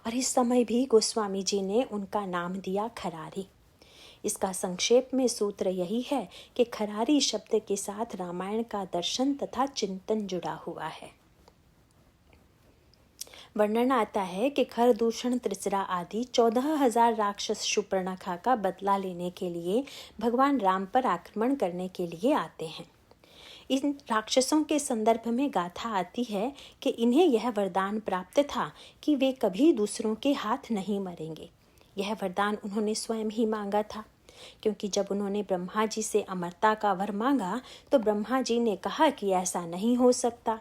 और इस समय भी गोस्वामी जी ने उनका नाम दिया खरारी। इसका संक्षेप में सूत्र यही है कि खरारी शब्द के साथ रामायण का दर्शन तथा चिंतन जुड़ा हुआ है। वर्णन आता है कि खरदूषण, त्रिसरा आदि 14,000 राक्षस शूर्पणखा का बदला लेने के लिए भगवान राम पर आक्रमण करने के लिए आते हैं। इन राक्षसों के संदर्भ में गाथा आती है कि इन्हें यह वरदान प्राप्त था कि वे कभी दूसरों के हाथ नहीं मरेंगे। यह वरदान उन्होंने स्वयं ही मांगा था, क्योंकि जब उन्होंने ब्रह्मा जी से अमरता का वर मांगा तो ब्रह्मा जी ने कहा कि ऐसा नहीं हो सकता।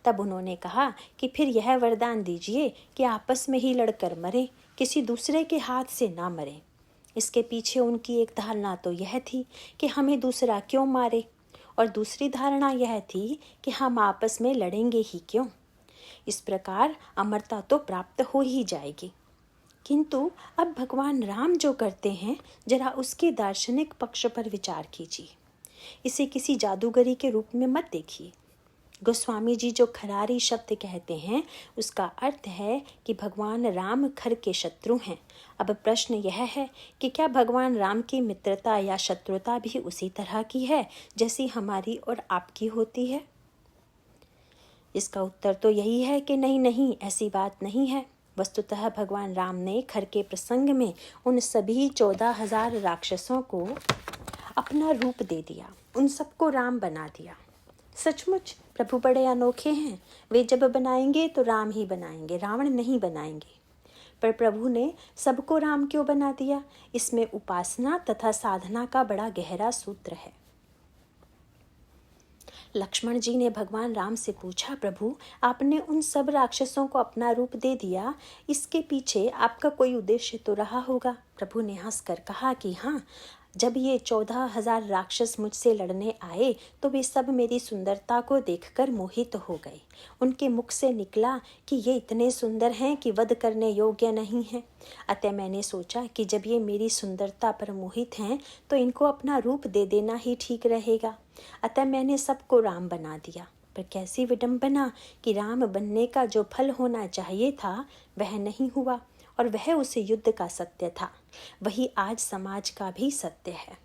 तब उन्होंने कहा कि फिर यह वरदान दीजिए कि आपस में ही लड़कर मरे, किसी दूसरे के हाथ से ना मरे। इसके पीछे उनकी एक धारणा तो यह थी कि हमें दूसरा क्यों मारे, और दूसरी धारणा यह थी कि हम आपस में लड़ेंगे ही क्यों। इस प्रकार अमरता तो प्राप्त हो ही जाएगी। किंतु अब भगवान राम जो करते हैं, जरा उसके दार्शनिक पक्ष पर विचार कीजिए। इसे किसी जादूगरी के रूप में मत देखिए। गोस्वामी जी जो खरारी शब्द कहते हैं, उसका अर्थ है कि भगवान राम खर के शत्रु हैं। अब प्रश्न यह है कि क्या भगवान राम की मित्रता या शत्रुता भी उसी तरह की है जैसी हमारी और आपकी होती है? इसका उत्तर तो यही है कि नहीं, ऐसी बात नहीं है। वस्तुतः भगवान राम ने खर के प्रसंग में उन सभी 14,000 राक्षसों को अपना रूप दे दिया, उन सबको राम बना दिया। सचमुच प्रभु बड़े अनोखे हैं। वे जब बनाएंगे तो राम ही बनाएंगे, रावण नहीं बनाएंगे। पर प्रभु ने सबको राम क्यों बना दिया? इसमें उपासना तथा साधना का बड़ा गहरा सूत्र है। लक्ष्मण जी ने भगवान राम से पूछा, प्रभु आपने उन सब राक्षसों को अपना रूप दे दिया, इसके पीछे आपका कोई उद्देश्य तो रहा होगा। प्रभु ने हंसकर कहा कि हाँ, जब ये 14,000 राक्षस मुझसे लड़ने आए तो वे सब मेरी सुंदरता को देखकर मोहित हो गए। उनके मुख से निकला कि ये इतने सुंदर हैं कि वध करने योग्य नहीं हैं। अतः मैंने सोचा कि जब ये मेरी सुंदरता पर मोहित हैं तो इनको अपना रूप दे देना ही ठीक रहेगा। अतः मैंने सबको राम बना दिया। पर कैसी विडंबना कि राम बनने का जो फल होना चाहिए था वह नहीं हुआ, और वह उसे युद्ध का सत्य था। वही आज समाज का भी सत्य है।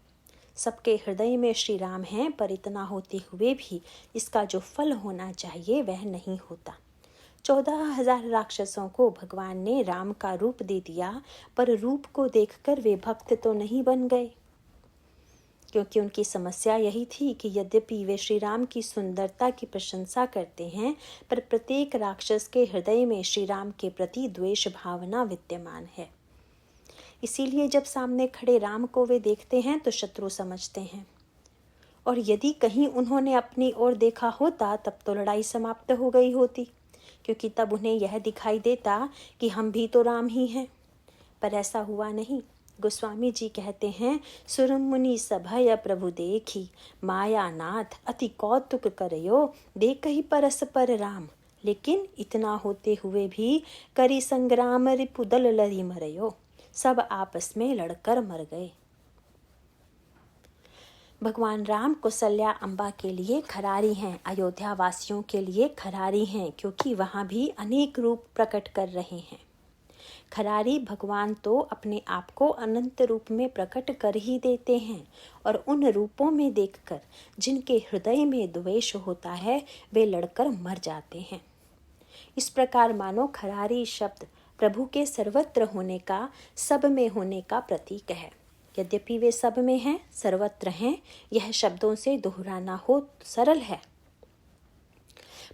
सबके हृदय में श्री राम हैं, पर इतना होते हुए भी इसका जो फल होना चाहिए वह नहीं होता। 14,000 राक्षसों को भगवान ने राम का रूप दे दिया, पर रूप को देखकर वे भक्त तो नहीं बन गए, क्योंकि उनकी समस्या यही थी कि यद्यपि वे श्री राम की सुंदरता की प्रशंसा करते हैं, पर प्रत्येक राक्षस के हृदय में श्री राम के प्रति द्वेष भावना विद्यमान है। इसीलिए जब सामने खड़े राम को वे देखते हैं तो शत्रु समझते हैं, और यदि कहीं उन्होंने अपनी ओर देखा होता तब तो लड़ाई समाप्त हो गई होती, क्योंकि तब उन्हें यह दिखाई देता कि हम भी तो राम ही हैं। पर ऐसा हुआ नहीं। गोस्वामी जी कहते हैं, सुर मुनि सभय प्रभु देखी, माया नाथ अति कौतुक करयो, देख ही परस्पर राम। लेकिन इतना होते हुए भी करी संग्राम रिपु दल लरी मरयो, सब आपस में लड़कर मर गए। भगवान राम कौशल्या अम्बा के लिए खरारी हैं, अयोध्या वासियों के लिए खरारी हैं, क्योंकि वहाँ भी अनेक रूप प्रकट कर रहे हैं। खरारी भगवान तो अपने आप को अनंत रूप में प्रकट कर ही देते हैं, और उन रूपों में देखकर जिनके हृदय में द्वेष होता है वे लड़कर मर जाते हैं। इस प्रकार मानो खरारी शब्द प्रभु के सर्वत्र होने का, सब में होने का प्रतीक है। यद्यपि वे सब में हैं, सर्वत्र हैं, यह शब्दों से दोहराना हो सरल है,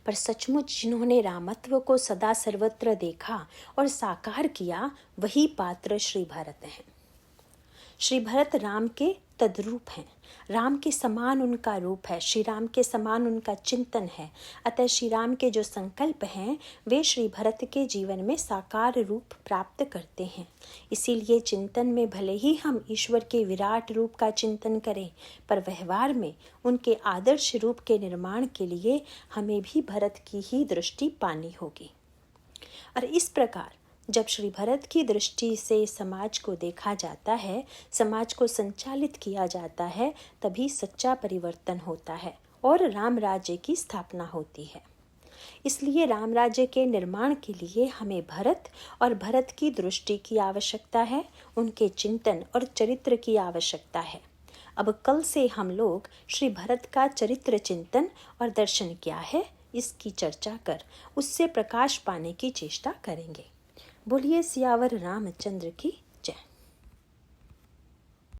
पर सचमुच जिन्होंने रामत्व को सदा सर्वत्र देखा और साकार किया, वही पात्र श्री भरत हैं। श्री भरत राम के तद्रूप हैं, राम के समान उनका रूप है, श्री राम के समान उनका चिंतन है। अतः श्री राम के जो संकल्प हैं वे श्री भरत के जीवन में साकार रूप प्राप्त करते हैं। इसीलिए चिंतन में भले ही हम ईश्वर के विराट रूप का चिंतन करें, पर व्यवहार में उनके आदर्श रूप के निर्माण के लिए हमें भी भरत की ही दृष्टि पानी होगी। और इस प्रकार जब श्री भरत की दृष्टि से समाज को देखा जाता है, समाज को संचालित किया जाता है, तभी सच्चा परिवर्तन होता है और राम राज्य की स्थापना होती है। इसलिए राम राज्य के निर्माण के लिए हमें भरत और भरत की दृष्टि की आवश्यकता है, उनके चिंतन और चरित्र की आवश्यकता है। अब कल से हम लोग श्री भरत का चरित्र चिंतन और दर्शन क्या है इसकी चर्चा कर उससे प्रकाश पाने की चेष्टा करेंगे। बोलिए सियावर रामचंद्र की